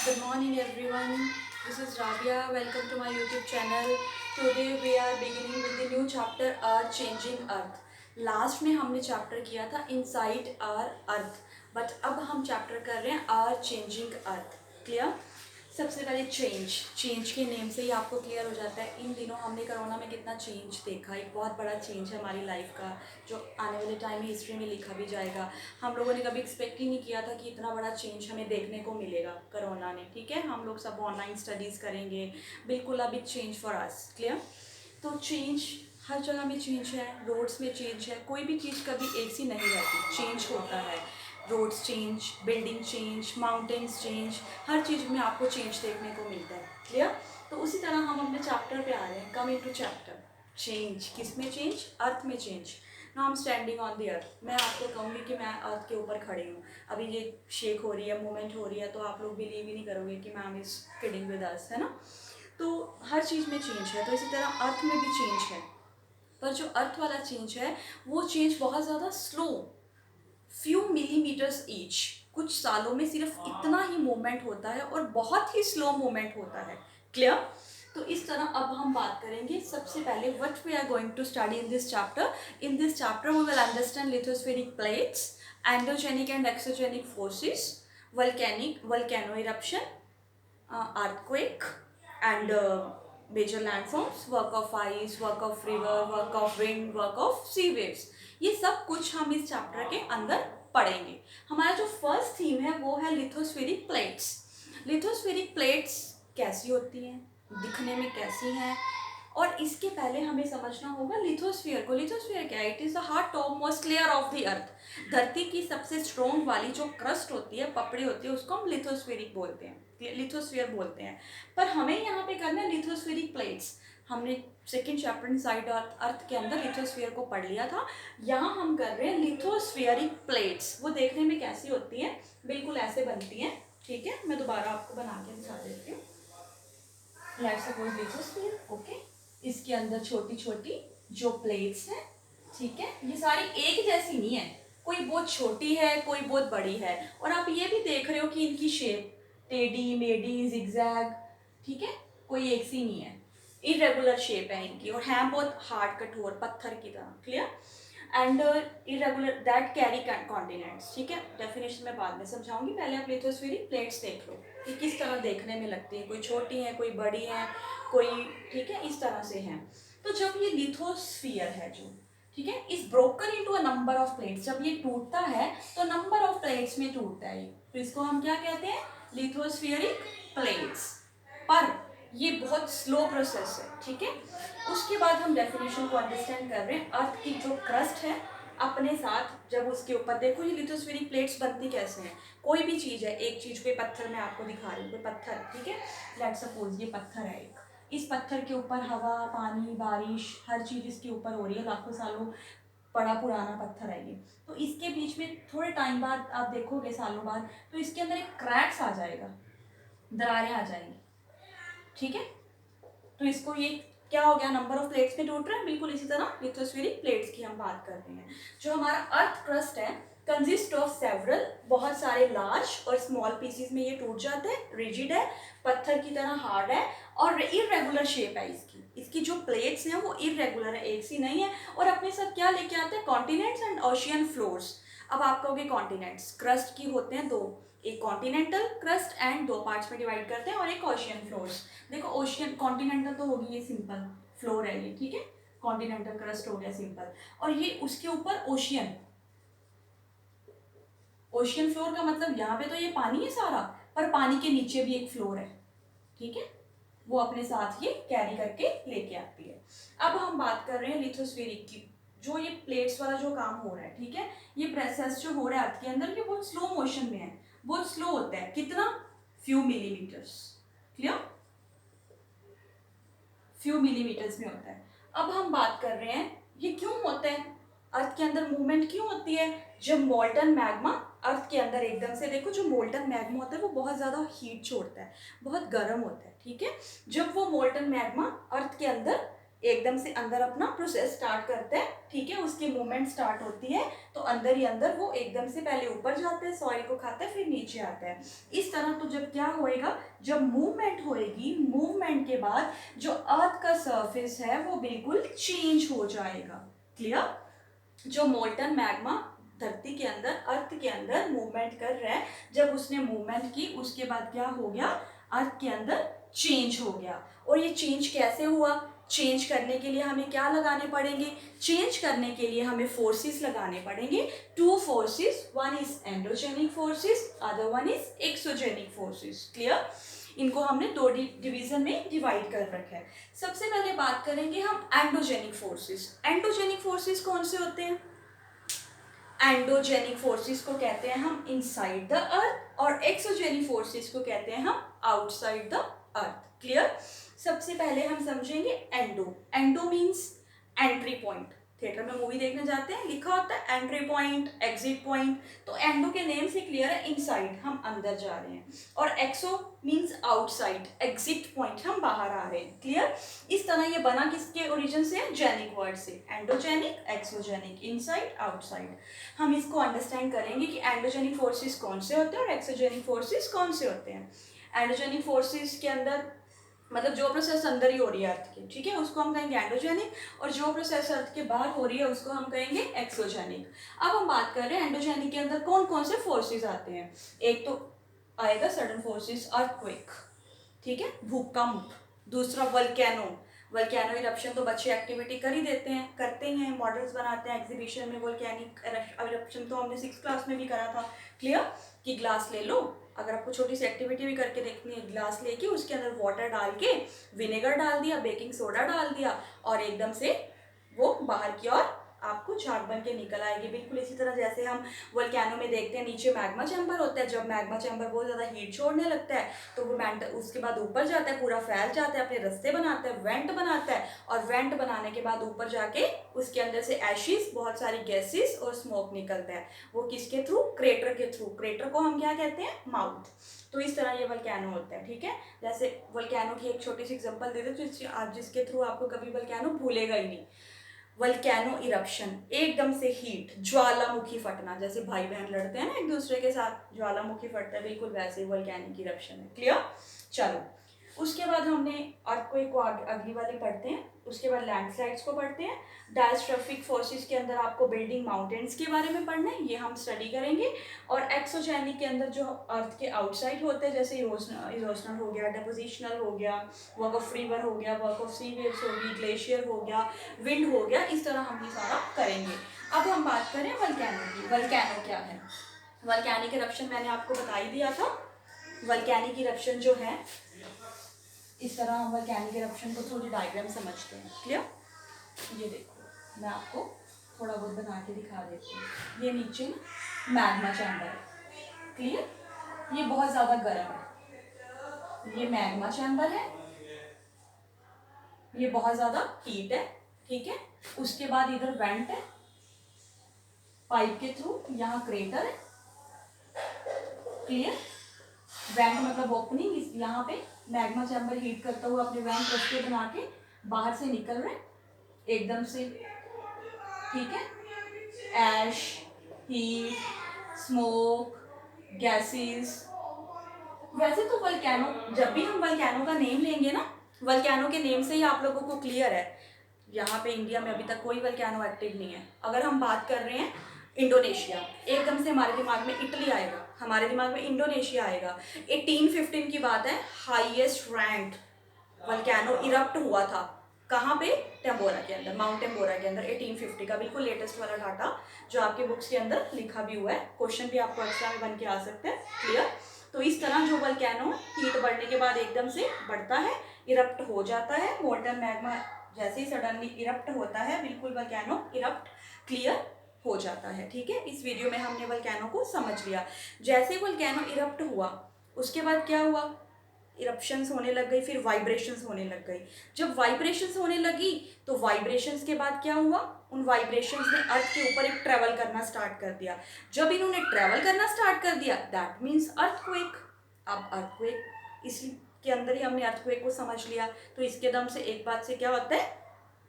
Good morning everyone. This is Rabia. Welcome to my YouTube channel. Today we are beginning with the new chapter Earth Changing Earth. Last में हमने chapter किया था inside our earth, but अब हम chapter कर रहे हैं are changing earth. Clear. सबसे पहले चेंज के नेम से ही आपको क्लियर हो जाता है. इन दिनों हमने कोरोना में कितना चेंज देखा. एक बहुत बड़ा चेंज है हमारी लाइफ का, जो आने वाले टाइम में हिस्ट्री में लिखा भी जाएगा. हम लोगों ने कभी एक्सपेक्ट ही नहीं किया था कि इतना बड़ा चेंज हमें देखने को मिलेगा कोरोना ने. ठीक है, हम लोग सब ऑनलाइन स्टडीज़ करेंगे. बिल्कुल अभी चेंज फॉर अस. क्लियर. तो चेंज हर जगह में चेंज है. रोड्स में चेंज है. कोई भी चीज़ कभी एक सी नहीं रहती, चेंज होता है. Roads change, building change, mountains change, हर चीज़ में आपको चेंज देखने को मिलता है. क्लियर. तो उसी तरह हम अपने चैप्टर पे आ रहे हैं. Come into chapter. चेंज किस में चेंज? अर्थ में change. Now I am standing on the earth. मैं आपको कहूँगी कि मैं अर्थ के ऊपर खड़ी हूँ. अभी ये शेक हो रही है, मूवमेंट हो रही है, तो आप लोग बिलीव ही नहीं करोगे कि ma'am is kidding with us, है ना. तो हर चीज़ में चेंज है. तो इसी तरह अर्थ में भी चेंज है. पर जो अर्थ वाला चेंज है वो चेंज बहुत ज़्यादा स्लो, फ्यू मिलीमीटर्स ईच. कुछ सालों में सिर्फ इतना ही मूवमेंट होता है और बहुत ही स्लो मूवमेंट होता है. क्लियर. तो इस तरह अब हम बात करेंगे. सबसे पहले what we are going to study in this chapter. In this chapter we will understand lithospheric plates, endogenic and exogenic forces, volcano eruption, earthquake, and major landforms, work of ice, work of river, work of wind, work of sea waves. ये सब कुछ हम इस chapter के अंदर पढ़ेंगे. हमारा जो फर्स्ट थीम है वो है लिथोस्फेरिक प्लेट्स. लिथोस्फेरिक प्लेट्स कैसी होती हैं, दिखने में कैसी हैं, और इसके पहले हमें समझना होगा लिथोस्फीयर को. लिथोस्फीयर क्या है? It is the hard top most layer of the earth. धरती की सबसे स्ट्रॉन्ग वाली जो क्रस्ट होती है, पपड़ी होती है, उसको हम लिथोस्फेरिक बोलते हैं, लिथोस्फीयर बोलते हैं. पर हमें यहाँ पे करना है लिथोस्फेरिक प्लेट्स. हमने सेकेंड चैप्टर इनसाइड अर्थ के अंदर लिथोस्फीयर को पढ़ लिया था. यहाँ हम कर रहे हैं लिथोस्फेरिक प्लेट्स. वो देखने में कैसी होती हैं? बिल्कुल ऐसे बनती हैं. ठीक है, मैं दोबारा आपको बना के दिखा देती हूँ. Let's suppose lithosphere. ओके. इसके अंदर छोटी छोटी जो प्लेट्स हैं, ठीक है, ये सारी एक जैसी नहीं है. कोई बहुत छोटी है, कोई बहुत बड़ी है. और आप ये भी देख रहे हो कि इनकी शेप टेढ़ी मेढ़ी जिगजैग, ठीक है, कोई एक सी नहीं है. इरेगुलर शेप है इनकी और हैं बहुत हार्ड कठोर पत्थर की तरह. Clear. And irregular that carry continents. ठीक है, डेफिनेशन में बाद में समझाऊंगी. पहले आप लिथोस्फेरिक प्लेट्स देख लो कि किस तरह देखने में लगती है. कोई छोटी है, कोई बड़ी है, कोई, ठीक है, इस तरह से हैं. तो जब ये लिथोस्फीयर है जो, ठीक है, is broken into a number of plates. जब ये टूटता है तो नंबर ऑफ प्लेट्स में टूटता है. तो इसको हम क्या कहते हैं? लिथोस्फीयरिक प्लेट्स. पर ये बहुत स्लो प्रोसेस है. ठीक है. उसके बाद हम डेफिनेशन को अंडरस्टैंड कर रहे हैं. अर्थ की जो क्रस्ट है अपने साथ, जब उसके ऊपर देखो ये लिथोस्फेरिक प्लेट्स बनती कैसे हैं. कोई भी चीज़ है, एक चीज़, कोई पत्थर मैं आपको दिखा रही हूँ, कोई पत्थर, ठीक है, लेट्स सपोज ये पत्थर है एक. इस पत्थर के ऊपर हवा, पानी, बारिश, हर चीज़ इसके ऊपर हो रही है. लाखों सालों बड़ा पुराना पत्थर है ये. तो इसके बीच में थोड़े टाइम बाद आप देखोगे, सालों बाद, तो इसके अंदर एक क्रैक्स आ जाएगा, दरारें आ जाएंगी. ठीक है. तो इसको ये क्या हो गया? नंबर ऑफ प्लेट्स में टूट रहा है. बिल्कुल इसी तरह लिथोस्फेरिक प्लेट्स की हम बात कर रहे हैं. जो हमारा अर्थ क्रस्ट है कंसिस्ट ऑफ सेवरल, बहुत सारे लार्ज और स्मॉल पीसीज में ये टूट जाते हैं. रिजिड है, पत्थर की तरह हार्ड है और इरेगुलर शेप है इसकी. इसकी जो प्लेट्स हैं वो इरेगुलर है, एक सी नहीं है. और अपने साथ क्या लेके आते हैं? Continents and ocean floors. अब आप कहोगे कॉन्टिनेंट्स, क्रस्ट की होते हैं दो, एक कॉन्टिनेंटल क्रस्ट एंड दो पार्ट्स में डिवाइड करते हैं, और एक ओशियन फ्लोर्स. देखो ओशियन, कॉन्टिनेंटल तो होगी ये सिंपल फ्लोर है ये, ठीक है, कॉन्टिनेंटल क्रस्ट हो गया सिंपल. और ये उसके ऊपर ओशियन. ओशियन फ्लोर का मतलब यहाँ पे तो ये पानी है सारा, पर पानी के नीचे भी एक फ्लोर है. ठीक है, वो अपने साथ ये कैरी करके लेके आती है. अब हम बात कर रहे हैं लिथोस्फेरिक की. जो ये प्लेट्स वाला जो काम हो रहा है, ठीक है, ये प्रोसेस जो हो रहा है अर्थ के अंदर, ये बहुत स्लो मोशन में है. बहुत स्लो होता है. कितना? Few millimetres. Clear. Few millimetres में होता है. अब हम बात कर रहे हैं ये क्यों होता है, अर्थ के अंदर मूवमेंट क्यों होती है. जब मोल्टन मैग्मा अर्थ के अंदर एकदम से, देखो जो मोल्टन मैग्मा होता है वो बहुत ज़्यादा हीट छोड़ता है, बहुत गर्म होता है. ठीक है. जब वो मोल्टन मैग्मा अर्थ के अंदर एकदम से अंदर अपना प्रोसेस स्टार्ट करते हैं, ठीक है, उसकी मूवमेंट स्टार्ट होती है तो अंदर ही अंदर वो एकदम से पहले ऊपर जाते हैं, सॉइल को खाते हैं, फिर नीचे आते हैं इस तरह। तो जब क्या होएगा, जब मूवमेंट होएगी, मूवमेंट के बाद जो अर्थ का सरफेस है वो बिल्कुल चेंज हो जाएगा। क्लियर? जो मोल्टन मैग्मा धरती के अंदर, अर्थ के अंदर मूवमेंट कर रहा है, जब उसने मूवमेंट की उसके बाद क्या हो गया, अर्थ के अंदर चेंज हो गया। और ये चेंज कैसे हुआ, चेंज करने के लिए हमें क्या लगाने पड़ेंगे, चेंज करने के लिए हमें फोर्सेस लगाने पड़ेंगे, two forces, one is endogenic forces, other one is exogenic forces. Clear? इनको हमने दो डिवीजन में डिवाइड कर रखा है। सबसे पहले बात करेंगे हम एंडोजेनिक फोर्सेस। एंडोजेनिक फोर्सेस कौन से होते हैं? एंडोजेनिक फोर्सेस को कहते हैं हम इनसाइड द अर्थ और एक्सोजेनिक फोर्सेस को कहते हैं हम आउटसाइड द अर्थ। क्लियर? सबसे पहले हम समझेंगे endo. Endo means entry point. Theatre में मूवी देखने जाते हैं, लिखा होता है एंट्री पॉइंट, एग्जिट पॉइंट, तो एंडो के नेम से क्लियर है इनसाइड, हम अंदर जा रहे हैं, और एक्सो मीन्स आउटसाइड, एग्जिट पॉइंट, हम बाहर आ रहे हैं। क्लियर? इस तरह ये बना किसके ओरिजिन से? जेनिक वर्ड से। Endogenic, exogenic, inside, outside. हम इसको अंडरस्टैंड करेंगे कि एंडोजेनिक फोर्सेस कौन से होते हैं और एक्सोजेनिक फोर्सेस कौन से होते हैं। एंडोजेनिक फोर्सेस के अंदर मतलब जो प्रोसेस अंदर ही हो रही है अर्थ के, ठीक है, उसको हम कहेंगे एंडोजेनिक, और जो प्रोसेस अर्थ के बाहर हो रही है उसको हम कहेंगे एक्सोजेनिक। अब हम बात कर रहे हैं एंडोजेनिक के अंदर कौन कौन से फोर्सेस आते हैं। एक तो आएगा सडन फोर्सेस, अर्थक्वेक, ठीक है, भूकंप। दूसरा वल्केनो। वल्केनो इरप्शन तो बच्चे एक्टिविटी कर ही देते हैं, करते हैं, मॉडल्स बनाते हैं एग्जीबिशन में। वोल्केनिक इरप्शन तो हमने 6th क्लास में भी करा था। क्लियर? कि ग्लास ले लो, अगर आपको छोटी सी एक्टिविटी भी करके देखनी है, ग्लास लेके उसके अंदर वाटर डाल के, विनेगर डाल दिया, बेकिंग सोडा डाल दिया, और एकदम से वो बाहर की ओर आपको झाग बन के निकल आएगी। बिल्कुल इसी तरह जैसे हम वोल्केनो में देखते हैं नीचे मैग्मा चैम्बर होता है, जब मैग्मा चैम्बर बहुत ज़्यादा हीट छोड़ने लगता है तो वो उसके बाद ऊपर जाता है, पूरा फैल जाता है, अपने रास्ते बनाता है, वेंट बनाता है, और वेंट बनाने के बाद ऊपर जाके उसके अंदर से एशिस, बहुत सारी गैसेस और स्मोक निकलता है। वो किसके थ्रू? क्रेटर के थ्रू। क्रेटर को हम क्या कहते हैं? माउथ। तो इस तरह ये वोल्केनो होता है, ठीक है। जैसे वोल्केनो की एक छोटी सी एग्जांपल दे दे जिसके थ्रू आपको कभी वोल्केनो भूलेगा ही नहीं। वल्केनो इरप्शन, एकदम से हीट, ज्वालामुखी फटना, जैसे भाई बहन लड़ते हैं ना एक दूसरे के साथ, ज्वालामुखी फटता है, बिल्कुल वैसे वल्केनिक इरप्शन है। क्लियर? चलो, उसके बाद हमने अर्थक्वेक को अगली वाली पढ़ते हैं, उसके बाद लैंडस्लाइड्स को पढ़ते हैं। डायस्ट्रॉफिक फोर्सेस के अंदर आपको बिल्डिंग माउंटेन्स के बारे में पढ़ना है, ये हम स्टडी करेंगे। और एक्सोजेनिक के अंदर जो अर्थ के आउटसाइड होते हैं, जैसे इरोशनल हो गया, डेपोजिशनल हो गया, वर्क ऑफ रिवर हो गया, वर्क ऑफ सी वेव्स होगी, ग्लेशियर हो गया, विंड हो गया, इस तरह हम ये सारा करेंगे। अब हम बात करें वल्केनो की। वल्केनो क्या है? वल्केनिक इरप्शन मैंने आपको बता ही दिया था। वल्केनिक इरप्शन जो है, इस तरह हम वल्केनिक इरप्शन को थोड़ी डायग्राम समझते हैं। क्लियर? ये देखो, मैं आपको थोड़ा बहुत बना के दिखा देती हूँ। ये नीचे मैग्मा चैम्बर है। क्लियर? ये बहुत ज़्यादा गर्म है, ये मैग्मा चैम्बर है, ये बहुत ज़्यादा हीट है, ठीक है। उसके बाद इधर वेंट है पाइप के थ्रू, यहाँ क्रेटर है। क्लियर? वेंट मतलब ओपनिंग, यहाँ पे मैग्मा चैम्बर हीट करता हुआ अपने वेंट रस्ते बना के बाहर से निकल रहे एकदम से, ठीक है। ऐश, हीट, स्मोक, गैसेस। वैसे तो वल्केनो, जब भी हम वल्केनो का नेम लेंगे ना, वल्केनो के नेम से ही आप लोगों को क्लियर है, यहाँ पे इंडिया में अभी तक कोई वल्केनो एक्टिव नहीं है। अगर हम बात कर रहे हैं इंडोनेशिया, एकदम से हमारे दिमाग में इटली आएगा, हमारे दिमाग में इंडोनेशिया आएगा। 1815 की बात है, हाईएस्ट रैंक वल्केनो इरप्ट हुआ था। कहाँ पे? टेम्बोरा के अंदर, माउंट टेम्बोरा के अंदर, 1850 का बिल्कुल लेटेस्ट वाला डाटा जो आपके बुक्स के अंदर लिखा भी हुआ है। क्वेश्चन भी आपको एक्स्ट्रा में बन के आ सकते हैं। क्लियर? तो इस तरह जो वल्केनो हीट बढ़ने के बाद एकदम से बढ़ता है, इरप्ट हो जाता है, मोल्टन मैग्मा जैसे ही सडनली इरप्ट होता है, बिल्कुल वल्केनो इरप्ट क्लियर हो जाता है, ठीक है। इस वीडियो में हमने वल्केनो को समझ लिया। जैसे वल्केनो इरप्ट हुआ उसके बाद क्या हुआ? इरप्शंस होने लग गई, फिर वाइब्रेशंस होने लग गई। जब वाइब्रेशंस होने लगी तो वाइब्रेशंस के बाद क्या हुआ? उन वाइब्रेशंस ने अर्थ के ऊपर एक ट्रेवल करना स्टार्ट कर दिया। जब इन्होंने ट्रेवल करना स्टार्ट कर दिया, दैट मीन्स अर्थक्वेक। अब अर्थक्वेक, इसी के अंदर ही हमने अर्थक्वेक को समझ लिया। तो इसके दम से एक बात से क्या होता है?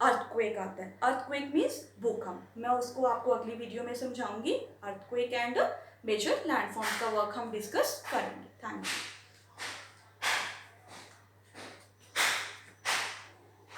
अर्थक्वेक आता है। अर्थक्वेक मीन्स भूकंप। मैं उसको आपको अगली वीडियो में समझाऊंगी। अर्थक्वेक एंड मेजर लैंडफॉर्म का वर्क हम डिस्कस करेंगे। Thank you.